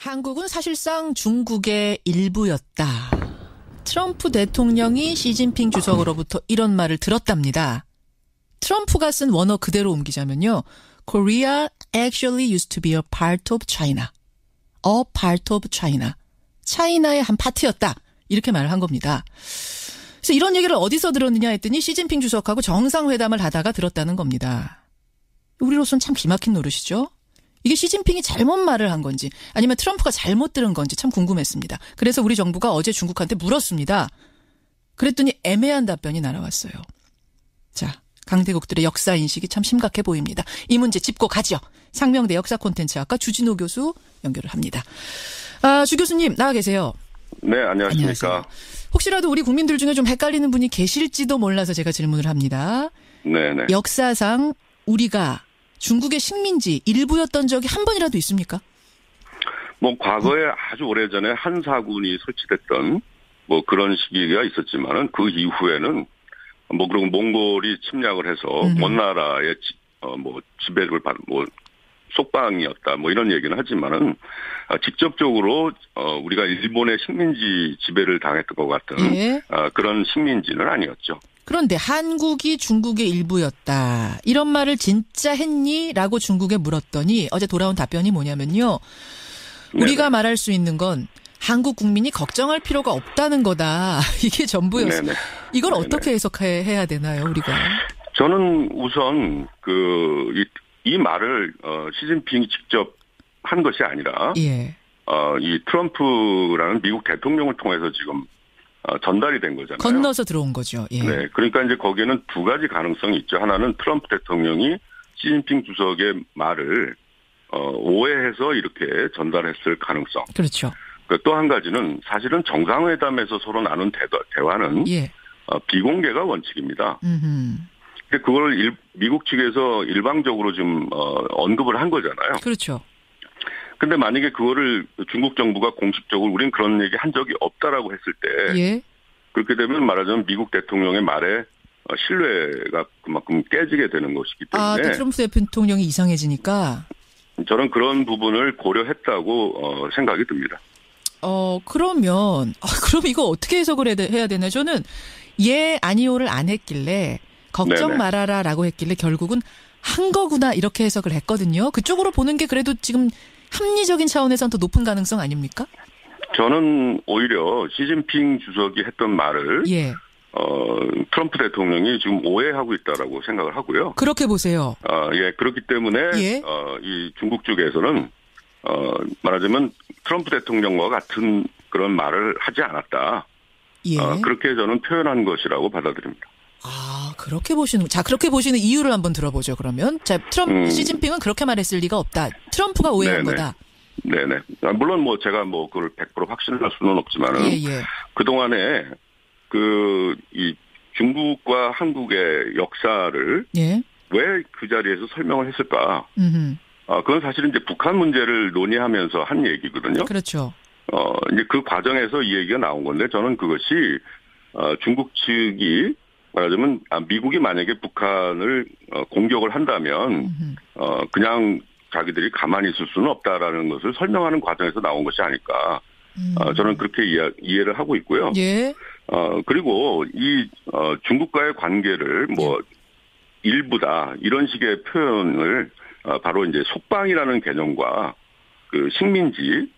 한국은 사실상 중국의 일부였다. 트럼프 대통령이 시진핑 주석으로부터 이런 말을 들었답니다. 트럼프가 쓴 원어 그대로 옮기자면요. Korea actually used to be a part of China. A part of China. 차이나의 한 파트였다. 이렇게 말을 한 겁니다. 그래서 이런 얘기를 어디서 들었느냐 했더니 시진핑 주석하고 정상회담을 하다가 들었다는 겁니다. 우리로서는 참 기막힌 노릇이죠. 이게 시진핑이 잘못 말을 한 건지 아니면 트럼프가 잘못 들은 건지 참 궁금했습니다. 그래서 우리 정부가 어제 중국한테 물었습니다. 그랬더니 애매한 답변이 날아왔어요. 자, 강대국들의 역사인식이 참 심각해 보입니다. 이 문제 짚고 가죠. 상명대 역사콘텐츠학과 주진호 교수 연결을 합니다. 주 교수님 나와 계세요. 네, 안녕하십니까. 안녕하세요. 혹시라도 우리 국민들 중에 좀 헷갈리는 분이 계실지도 몰라서 제가 질문을 합니다. 네네. 역사상 우리가 중국의 식민지 일부였던 적이 한 번이라도 있습니까? 뭐 과거에 아주 오래전에 한사군이 설치됐던 뭐 그런 시기가 있었지만은 그 이후에는 뭐 그리고 몽골이 침략을 해서 먼 나라의 뭐 지배를 받은 뭐 속방이었다 뭐 이런 얘기는 하지만은 직접적으로 우리가 일본의 식민지 지배를 당했던 것 같은 예. 그런 식민지는 아니었죠. 그런데 한국이 중국의 일부였다. 이런 말을 진짜 했니? 라고 중국에 물었더니 어제 돌아온 답변이 뭐냐면요. 우리가 말할 수 있는 건 한국 국민이 걱정할 필요가 없다는 거다. 이게 전부였어요. 네네. 이걸 네네. 어떻게 해석해야 되나요, 우리가? 저는 우선 이 말을 시진핑이 직접 한 것이 아니라 예. 이 트럼프라는 미국 대통령을 통해서 지금 전달이 된 거잖아요. 건너서 들어온 거죠. 예. 네, 그러니까 이제 거기에는 두 가지 가능성이 있죠. 하나는 트럼프 대통령이 시진핑 주석의 말을 오해해서 이렇게 전달했을 가능성. 그렇죠. 또 한 가지는 사실은 정상회담에서 서로 나눈 대화는 예. 비공개가 원칙입니다. 근데 그걸 미국 측에서 일방적으로 좀 언급을 한 거잖아요. 그렇죠. 근데 만약에 그거를 중국 정부가 공식적으로 우린 그런 얘기 한 적이 없다라고 했을 때 예. 그렇게 되면 말하자면 미국 대통령의 말에 신뢰가 그만큼 깨지게 되는 것이기 때문에 트럼프 대통령이 이상해지니까 저는 그런 부분을 고려했다고 생각이 듭니다. 그럼 이거 어떻게 해석을 해야 되나? 저는 예, 아니오를 안 했길래 걱정 네네. 말아라라고 했길래 결국은 한 거구나 이렇게 해석을 했거든요. 그쪽으로 보는 게 그래도 지금 합리적인 차원에서는 더 높은 가능성 아닙니까? 저는 오히려 시진핑 주석이 했던 말을 예. 트럼프 대통령이 지금 오해하고 있다라고 생각을 하고요. 그렇게 보세요. 예, 그렇기 때문에 예. 이 중국 쪽에서는 말하자면 트럼프 대통령과 같은 그런 말을 하지 않았다. 예. 그렇게 저는 표현한 것이라고 받아들입니다. 그렇게 보시는 이유를 한번 들어보죠, 그러면. 자, 시진핑은 그렇게 말했을 리가 없다. 트럼프가 오해한 네네. 거다. 네네. 물론 뭐 제가 뭐 그걸 100% 확신할 수는 없지만은. 예. 그동안에 이 중국과 한국의 역사를. 예. 왜 그 자리에서 설명을 했을까? 음흠. 그건 사실은 이제 북한 문제를 논의하면서 한 얘기거든요. 그렇죠. 이제 그 과정에서 이 얘기가 나온 건데 저는 그것이, 중국 측이 말하자면, 미국이 만약에 북한을 공격을 한다면, 그냥 자기들이 가만히 있을 수는 없다라는 것을 설명하는 과정에서 나온 것이 아닐까. 저는 그렇게 이해를 하고 있고요. 예. 그리고 중국과의 관계를 일부다, 이런 식의 표현을 바로 이제 속방이라는 개념과 그 식민지,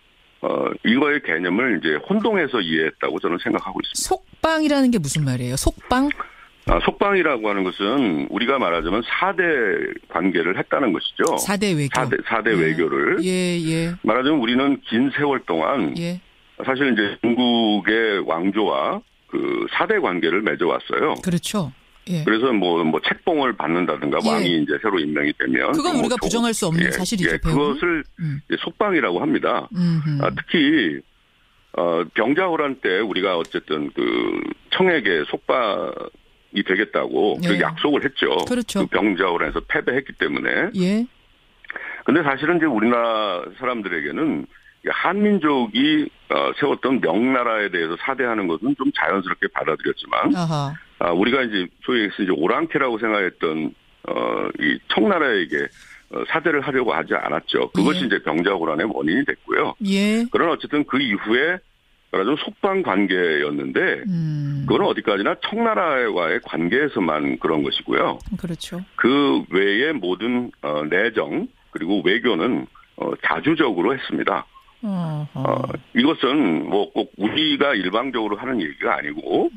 이거의 개념을 이제 혼동해서 이해했다고 저는 생각하고 있습니다. 속방이라는 게 무슨 말이에요? 속방? 속방이라고 하는 것은 우리가 말하자면 4대 관계를 했다는 것이죠. 4대 외교. 4대 외교를. 예. 말하자면 우리는 긴 세월 동안 사실 이제 중국의 왕조와 그 4대 관계를 맺어왔어요. 그렇죠. 예. 그래서 뭐 책봉을 받는다든가 왕이 이제 새로 임명이 되면 그건 우리가 부정할 수 없는 사실이죠. 그것을 속방이라고 합니다. 특히 병자호란 때 우리가 어쨌든 그 청에게 속방이 되겠다고 그 약속을 했죠. 그렇죠. 그 병자호란에서 패배했기 때문에. 예. 근데 사실은 이제 우리나라 사람들에게는 한민족이 세웠던 명나라에 대해서 사대하는 것은 좀 자연스럽게 받아들였지만, 우리가 이제 소위 이제 오랑캐라고 생각했던 이 청나라에게 사죄를 하려고 하지 않았죠. 그것이 예. 이제 병자호란의 원인이 됐고요. 예. 그러나 어쨌든 그 이후에 말하자면 속방 관계였는데 그거는 어디까지나 청나라와의 관계에서만 그런 것이고요. 그렇죠. 그 외의 모든 내정 그리고 외교는 자주적으로 했습니다. 이것은 뭐 꼭 우리가 일방적으로 하는 얘기가 아니고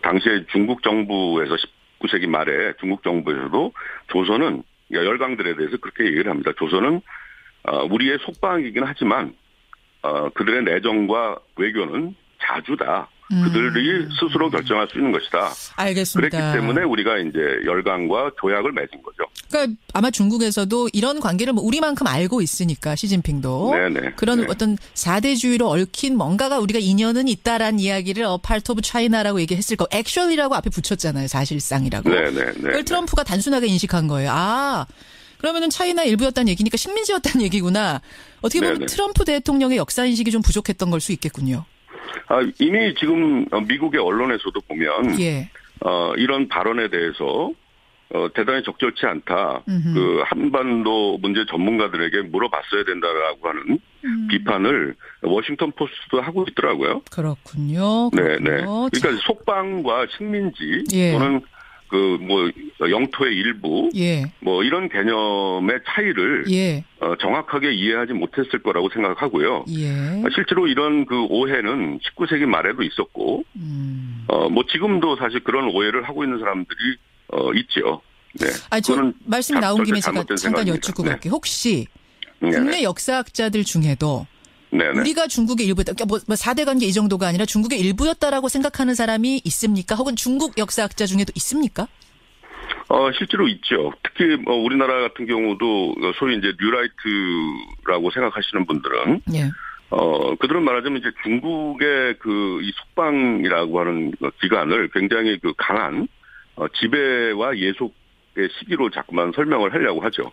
당시에 중국 정부에서 19세기 말에 중국 정부에서도 조선은 열강들에 대해서 그렇게 얘기를 합니다. 조선은 우리의 속방이긴 하지만 그들의 내정과 외교는 자주다. 그들이 스스로 결정할 수 있는 것이다. 알겠습니다. 그랬기 때문에 우리가 이제 열강과 조약을 맺은 거죠. 그러니까 아마 중국에서도 이런 관계를 뭐 우리만큼 알고 있으니까 시진핑도 네네. 그런 네. 어떤 4대주의로 얽힌 뭔가가 우리가 인연은 있다라는 이야기를 파트 오브 차이나라고 얘기했을 거. 액츄얼이라고 앞에 붙였잖아요. 사실상이라고. 네네. 그걸 트럼프가 단순하게 인식한 거예요. 그러면은 차이나 일부였다는 얘기니까 식민지였다는 얘기구나. 어떻게 보면 네네. 트럼프 대통령의 역사 인식이 좀 부족했던 걸 수 있겠군요. 이미 지금 미국의 언론에서도 보면 예. 이런 발언에 대해서 대단히 적절치 않다. 그 한반도 문제 전문가들에게 물어봤어야 된다라고 하는 비판을 워싱턴 포스트도 하고 있더라고요. 그렇군요. 네네. 그러니까 속방과 식민지 예. 또는 그 뭐 영토의 일부 예. 뭐 이런 개념의 차이를 예. 정확하게 이해하지 못했을 거라고 생각하고요. 예. 실제로 이런 그 오해는 19세기 말에도 있었고, 뭐 지금도 사실 그런 오해를 하고 있는 사람들이 있죠. 네. 저 말씀이 나온 김에 제가 잘못된 잠깐 생각입니다. 여쭙고 네. 갈게요. 혹시 네네. 국내 역사학자들 중에도 네네. 우리가 중국의 일부였다. 그러니까 뭐 4대 관계 이 정도가 아니라 중국의 일부였다라고 생각하는 사람이 있습니까? 혹은 중국 역사학자 중에도 있습니까? 실제로 있죠. 특히 우리나라 같은 경우도 소위 이제 뉴라이트라고 생각하시는 분들은 예. 그들은 말하자면 이제 중국의 그 이 속방이라고 하는 기간을 굉장히 그 강한 지배와 예속의 시기로 자꾸만 설명을 하려고 하죠.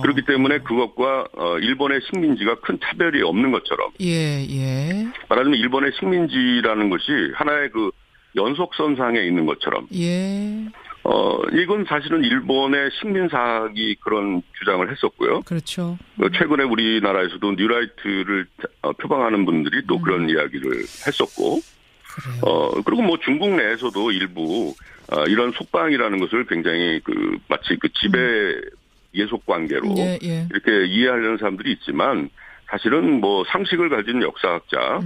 그렇기 때문에 그것과 일본의 식민지가 큰 차별이 없는 것처럼. 예. 말하자면 일본의 식민지라는 것이 하나의 그 연속선상에 있는 것처럼. 예. 이건 사실은 일본의 식민사학이 그런 주장을 했었고요. 그렇죠. 최근에 우리나라에서도 뉴라이트를 표방하는 분들이 또 그런 이야기를 했었고, 그래요. 그리고 뭐 중국 내에서도 일부 이런 속방이라는 것을 굉장히 그 마치 그 지배 예속 관계로 예. 이렇게 이해하려는 사람들이 있지만 사실은 뭐 상식을 가진 역사학자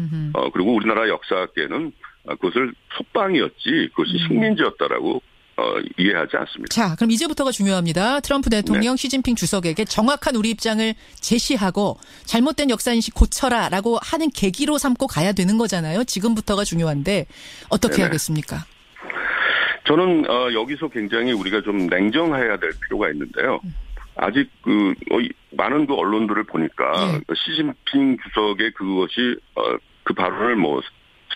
그리고 우리나라 역사학계는 그것을 속방이었지 그것이 식민지였다라고 이해하지 않습니다. 자, 그럼 이제부터가 중요합니다. 트럼프 대통령 시진핑 주석에게 정확한 우리 입장을 제시하고 잘못된 역사인식 고쳐라라고 하는 계기로 삼고 가야 되는 거잖아요. 지금부터가 중요한데 어떻게 네네. 하겠습니까? 저는 여기서 굉장히 우리가 좀 냉정해야 될 필요가 있는데요. 아직 그 많은 그 언론들을 보니까 시진핑 주석의 그것이 그 발언을 뭐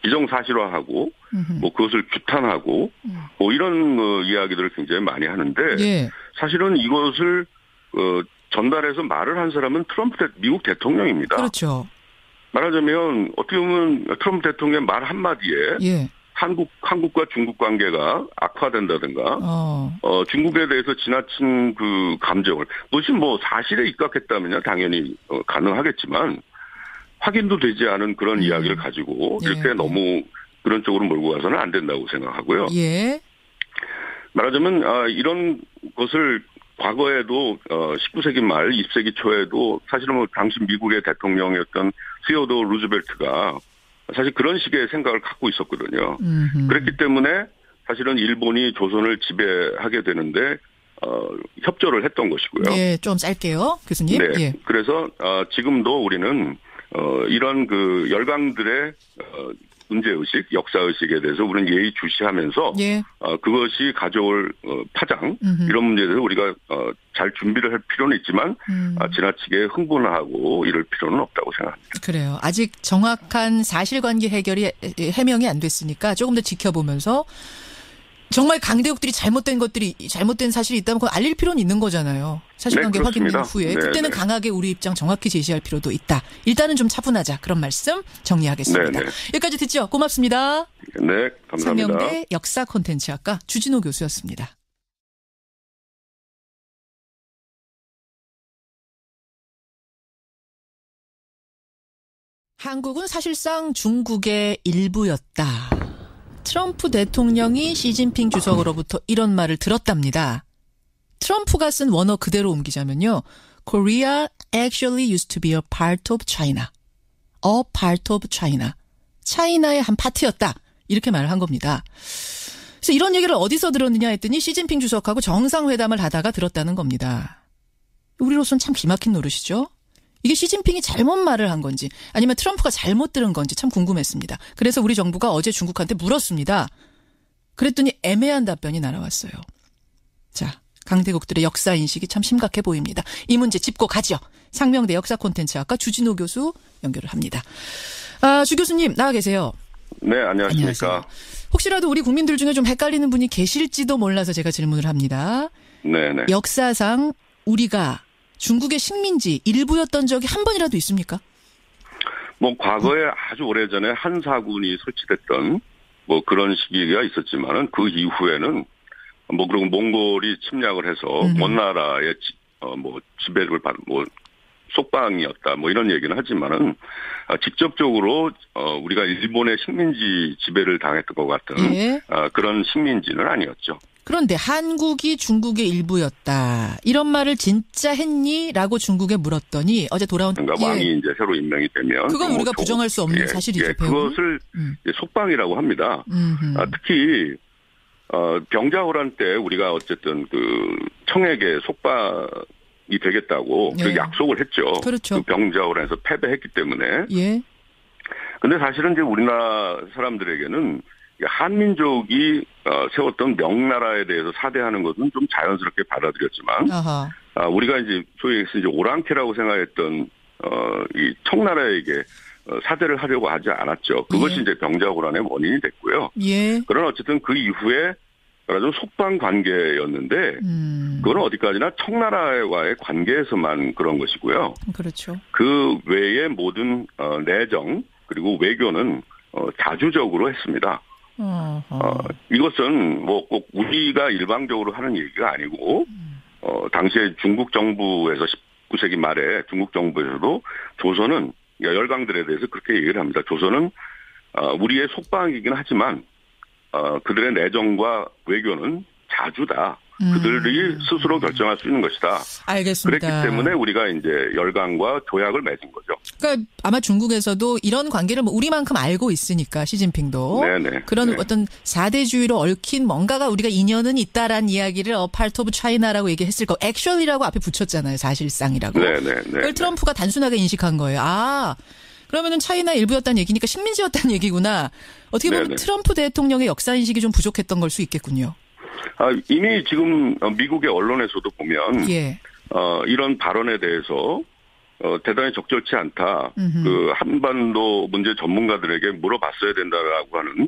기정사실화하고 뭐 그것을 규탄하고 뭐 이런 이야기들을 굉장히 많이 하는데 사실은 이것을 전달해서 말을 한 사람은 미국 대통령입니다. 그렇죠. 말하자면 어떻게 보면 트럼프 대통령의 말 한마디에 한국과 중국 관계가 악화된다든가 중국에 대해서 지나친 그 감정을 무엇이 뭐 사실에 입각했다면야 당연히 가능하겠지만 확인도 되지 않은 그런 이야기를 가지고 이렇게 너무 그런 쪽으로 몰고 가서는 안 된다고 생각하고요. 말하자면 이런 것을 과거에도 19세기 말 20세기 초에도 사실은 뭐 당시 미국의 대통령이었던 시어도어 루즈벨트가 사실 그런 식의 생각을 갖고 있었거든요. 그랬기 때문에 사실은 일본이 조선을 지배하게 되는데 협조를 했던 것이고요. 좀 짧게요, 교수님. 네. 그래서 지금도 우리는 이런 그 열강들의 문제의식, 역사의식에 대해서 우리는 예의주시하면서 그것이 가져올 파장 이런 문제에 대해서 우리가 잘 준비를 할 필요는 있지만 지나치게 흥분하고 이럴 필요는 없다고 생각합니다. 그래요. 아직 정확한 사실관계 해명이 안 됐으니까 조금 더 지켜보면서 정말 강대국들이 잘못된 사실이 있다면 그건 알릴 필요는 있는 거잖아요. 사실관계 확인된 후에. 그때는 강하게 우리 입장 정확히 제시할 필요도 있다. 일단은 좀 차분하자. 그런 말씀 정리하겠습니다. 여기까지 듣죠. 고맙습니다. 네, 감사합니다. 상명대 역사 콘텐츠학과 주진호 교수였습니다. 한국은 사실상 중국의 일부였다. 트럼프 대통령이 시진핑 주석으로부터 이런 말을 들었답니다. 트럼프가 쓴 원어 그대로 옮기자면요. Korea actually used to be a part of China. A part of China. 차이나의 한 파트였다. 이렇게 말을 한 겁니다. 그래서 이런 얘기를 어디서 들었느냐 했더니 시진핑 주석하고 정상회담을 하다가 들었다는 겁니다. 우리로서는 참 기막힌 노릇이죠. 이게 시진핑이 잘못 말을 한 건지 아니면 트럼프가 잘못 들은 건지 참 궁금했습니다. 그래서 우리 정부가 어제 중국한테 물었습니다. 그랬더니 애매한 답변이 날아왔어요. 자, 강대국들의 역사인식이 참 심각해 보입니다. 이 문제 짚고 가죠. 상명대 역사콘텐츠학과 주진호 교수 연결을 합니다. 주 교수님 나와 계세요. 네, 안녕하십니까. 안녕하세요. 혹시라도 우리 국민들 중에 좀 헷갈리는 분이 계실지도 몰라서 제가 질문을 합니다. 네네. 역사상 우리가 중국의 식민지 일부였던 적이 한 번이라도 있습니까? 과거에 아주 오래전에 한사군이 설치됐던 그런 시기가 있었지만은 그 이후에는 그리고 몽골이 침략을 해서 원나라의 지배를 받은 속방이었다 이런 얘기는 하지만은 직접적으로 우리가 일본의 식민지 지배를 당했던 것 같은 예. 그런 식민지는 아니었죠. 그런데 한국이 중국의 일부였다. 이런 말을 진짜 했니? 라고 중국에 물었더니 어제 돌아온 그러니까 왕이 이제 새로 임명이 되면 그건 우리가 부정할 수 없는 사실이죠. 그것을 속방이라고 합니다. 특히 병자호란 때 우리가 어쨌든 그 청에게 속방이 되겠다고 그 약속을 했죠. 그렇죠. 그 병자호란에서 패배했기 때문에. 예. 근데 사실은 이제 우리나라 사람들에게는 한민족이 세웠던 명나라에 대해서 사대하는 것은 좀 자연스럽게 받아들였지만, 우리가 이제 소위 해서 이제 오랑캐라고 생각했던 이 청나라에게 사대를 하려고 하지 않았죠. 그것이 이제 병자호란의 원인이 됐고요. 예. 그러나 어쨌든 그 이후에 좀 속방 관계였는데, 그건 어디까지나 청나라와의 관계에서만 그런 것이고요. 그렇죠. 그 외의 모든 내정 그리고 외교는 자주적으로 했습니다. 이것은 꼭 우리가 일방적으로 하는 얘기가 아니고, 당시에 중국 정부에서 19세기 말에 중국 정부에서도 조선은, 열강들에 대해서 그렇게 얘기를 합니다. 조선은, 우리의 속방이긴 하지만, 그들의 내정과 외교는 자주다. 그들이 스스로 결정할 수 있는 것이다. 알겠습니다. 그랬기 때문에 우리가 이제 열강과 조약을 맺은 거죠. 그러니까 아마 중국에서도 이런 관계를 우리만큼 알고 있으니까 시진핑도 네네. 그런 네. 어떤 4대주의로 얽힌 뭔가가 우리가 인연은 있다라는 이야기를 파트 오브 차이나라고 얘기했을 거. 액츄얼리라고 앞에 붙였잖아요. 사실상이라고. 네네. 그걸 트럼프가 단순하게 인식한 거예요. 그러면은 차이나 일부였다는 얘기니까 식민지였다는 얘기구나. 어떻게 보면 네네. 트럼프 대통령의 역사인식이 좀 부족했던 걸 수 있겠군요. 이미 지금 미국의 언론에서도 보면 이런 발언에 대해서 대단히 적절치 않다. 그 한반도 문제 전문가들에게 물어봤어야 된다라고 하는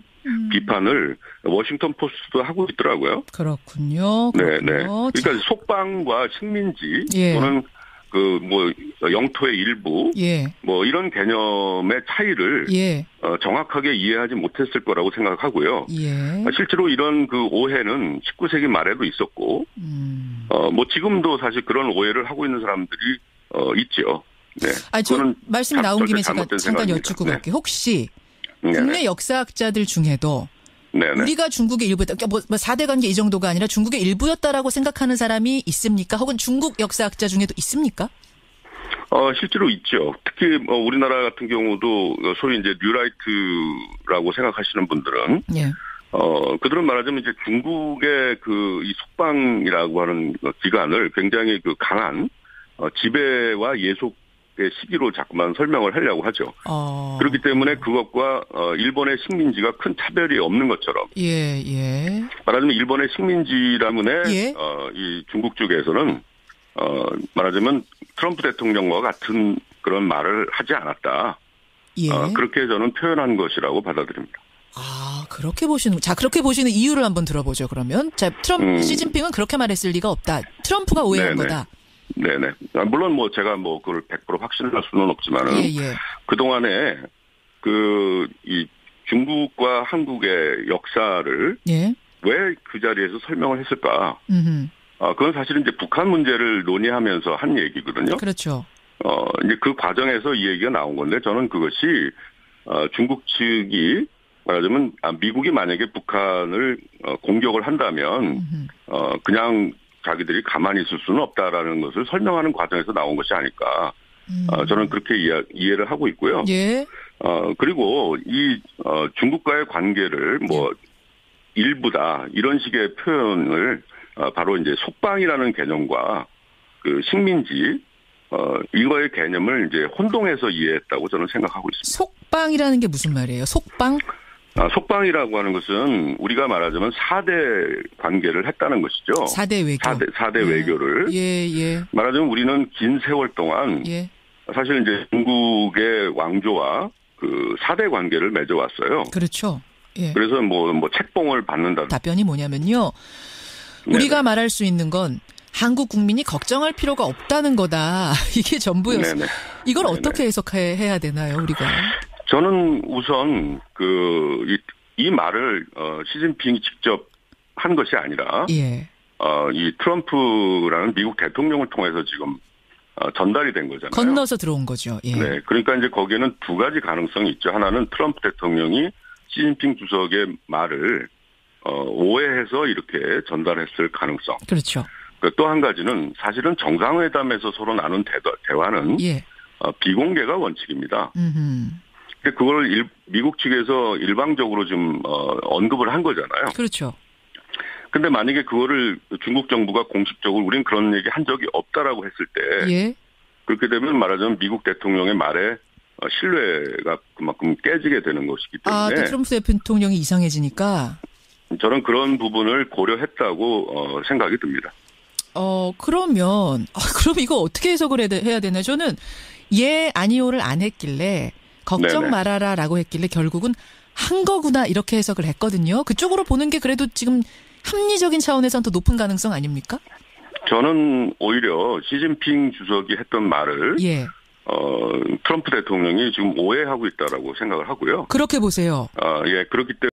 비판을 워싱턴 포스트도 하고 있더라고요. 그렇군요. 네네. 그러니까 속방과 식민지 또는 영토의 일부 이런 개념의 차이를 정확하게 이해하지 못했을 거라고 생각하고요. 실제로 이런 그 오해는 19세기 말에도 있었고 지금도 사실 그런 오해를 하고 있는 사람들이 있죠. 네. 저 말씀 나온 김에 제가 잠깐 여쭙고 갈게요. 혹시 국내 역사학자들 중에도 우리가 중국의 일부였다. 그러니까 4대 관계 이 정도가 아니라 중국의 일부였다라고 생각하는 사람이 있습니까? 혹은 중국 역사학자 중에도 있습니까? 실제로 있죠. 특히 우리나라 같은 경우도 소위 이제 뉴라이트라고 생각하시는 분들은 그들은 말하자면 이제 중국의 이 속방이라고 하는 기간을 굉장히 강한 지배와 예속의 시기로 자꾸만 설명을 하려고 하죠. 그렇기 때문에 그것과 일본의 식민지가 큰 차별이 없는 것처럼. 말하자면 일본의 식민지라문에 이 중국 쪽에서는 말하자면 트럼프 대통령과 같은 그런 말을 하지 않았다. 그렇게 저는 표현한 것이라고 받아들입니다. 그렇게 보시는 이유를 한번 들어보죠. 그러면 시진핑은 그렇게 말했을 리가 없다. 트럼프가 오해한 거다. 네네. 물론 제가 그걸 100% 확신할 수는 없지만은 그동안에 이 중국과 한국의 역사를 왜 그 자리에서 설명을 했을까? 그건 사실은 이제 북한 문제를 논의하면서 한 얘기거든요. 그렇죠. 이제 그 과정에서 이 얘기가 나온 건데 저는 그것이 중국 측이 말하자면 미국이 만약에 북한을 공격을 한다면 그냥 자기들이 가만히 있을 수는 없다라는 것을 설명하는 과정에서 나온 것이 아닐까. 저는 그렇게 이해를 하고 있고요. 예. 그리고 이 중국과의 관계를 뭐 일부다 이런 식의 표현을 바로 이제 속방이라는 개념과 그 식민지 이거의 개념을 이제 혼동해서 이해했다고 저는 생각하고 있습니다. 속방이라는 게 무슨 말이에요? 속방? 속방이라고 하는 것은 우리가 말하자면 4대 관계를 했다는 것이죠. 4대 외교. 4대 외교를. 예. 말하자면 우리는 긴 세월 동안 사실 이제 중국의 왕조와 그 4대 관계를 맺어왔어요. 그렇죠. 예. 그래서 뭐 책봉을 받는다. 답변이 뭐냐면요. 우리가 말할 수 있는 건 한국 국민이 걱정할 필요가 없다는 거다. 이게 전부였어요. 네네. 이걸 어떻게 해석해야 되나요, 우리가? 저는 우선 이 말을 시진핑이 직접 한 것이 아니라 이 트럼프라는 미국 대통령을 통해서 지금 전달이 된 거잖아요. 건너서 들어온 거죠. 예. 네, 그러니까 이제 거기에는 두 가지 가능성이 있죠. 하나는 트럼프 대통령이 시진핑 주석의 말을 오해해서 이렇게 전달했을 가능성. 그렇죠. 또 한 가지는 사실은 정상회담에서 서로 나눈 대화는 비공개가 원칙입니다. 근데 그걸 미국 측에서 일방적으로 좀 언급을 한 거잖아요. 그렇죠. 근데 만약에 그거를 중국 정부가 공식적으로 우린 그런 얘기 한 적이 없다라고 했을 때 그렇게 되면 말하자면 미국 대통령의 말에 신뢰가 그만큼 깨지게 되는 것이기 때문에 트럼프 대통령이 이상해지니까 저는 그런 부분을 고려했다고 생각이 듭니다. 그럼 이거 어떻게 해석을 해야 되나? 저는 아니요를 안 했길래 걱정 말아라라고 했길래 결국은 한 거구나 이렇게 해석을 했거든요. 그쪽으로 보는 게 그래도 지금 합리적인 차원에서는 더 높은 가능성 아닙니까? 저는 오히려 시진핑 주석이 했던 말을 트럼프 대통령이 지금 오해하고 있다라고 생각을 하고요. 그렇게 보세요. 그렇기 때문에